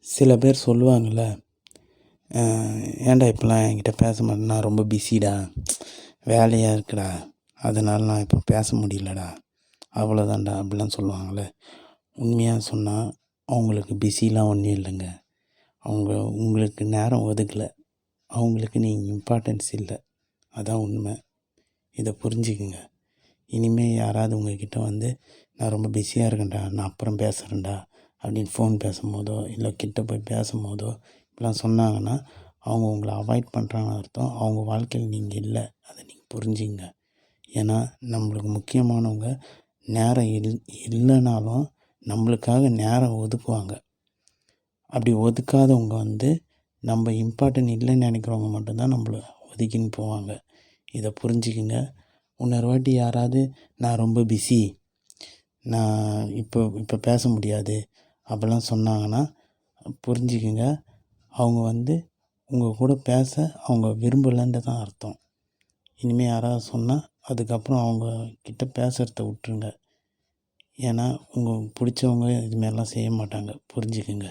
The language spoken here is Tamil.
சில பேர் சொல்லுவாங்கள்ல, ஏன்டா இப்போலாம் என்கிட்ட பேச மாட்டேன், நான் ரொம்ப பிஸிடா, வேலையாக இருக்குடா, அதனால் நான் இப்போ பேச முடியலடா, அவ்வளோதான்டா அப்படிலாம் சொல்லுவாங்கள்ல. உண்மையாக சொன்னால் அவங்களுக்கு பிஸிலாம் ஒன்றும் இல்லைங்க. அவங்க உங்களுக்கு நேரம் ஒதுக்கலை, அவங்களுக்கு நீங்கள் இம்பார்ட்டன்ஸ் இல்லை, அதான் உண்மை. இதை புரிஞ்சுக்குங்க. இனிமேல் யாராவது உங்கள்கிட்ட வந்து நான் ரொம்ப பிஸியாக இருக்கேன்டா, நான் அப்புறம் பேசுகிறேன்டா அப்படின்னு ஃபோன் பேசும்போதோ இல்லை கிட்ட போய் பேசும்போதோ இப்படிலாம் சொன்னாங்கன்னா அவங்க உங்களை அவாய்ட் பண்ணுறாங்கன்னு அர்த்தம். அவங்க வாழ்க்கையில் நீங்கள் இல்லை, அதை நீங்கள் புரிஞ்சுங்க. ஏன்னா நம்மளுக்கு முக்கியமானவங்க நேரம் இல்லைனாலும் நம்மளுக்காக நேரம் ஒதுக்குவாங்க. அப்படி ஒதுக்காதவங்க வந்து நம்ம இம்பார்ட்டன்ட் இல்லைன்னு நினைக்கிறவங்க மட்டும்தான் நம்மளை ஒதுக்கின்னு போவாங்க. இதை புரிஞ்சுக்குங்க. இன்னொரு வாட்டி யாராவது நான் ரொம்ப பிஸி, நான் இப்போ பேச முடியாது அப்படிலாம் சொன்னாங்கன்னா புரிஞ்சுக்குங்க, அவங்க வந்து உங்கள் கூட பேச அவங்க விரும்பலைன்ட்டு தான் அர்த்தம். இனிமேல் யாராவது சொன்னால் அதுக்கப்புறம் அவங்க கிட்ட பேசுகிறத விட்டுருங்க. ஏன்னா உங்களுக்கு பிடிச்சவங்க இதுமாரிலாம் செய்ய மாட்டாங்க. புரிஞ்சுக்குங்க.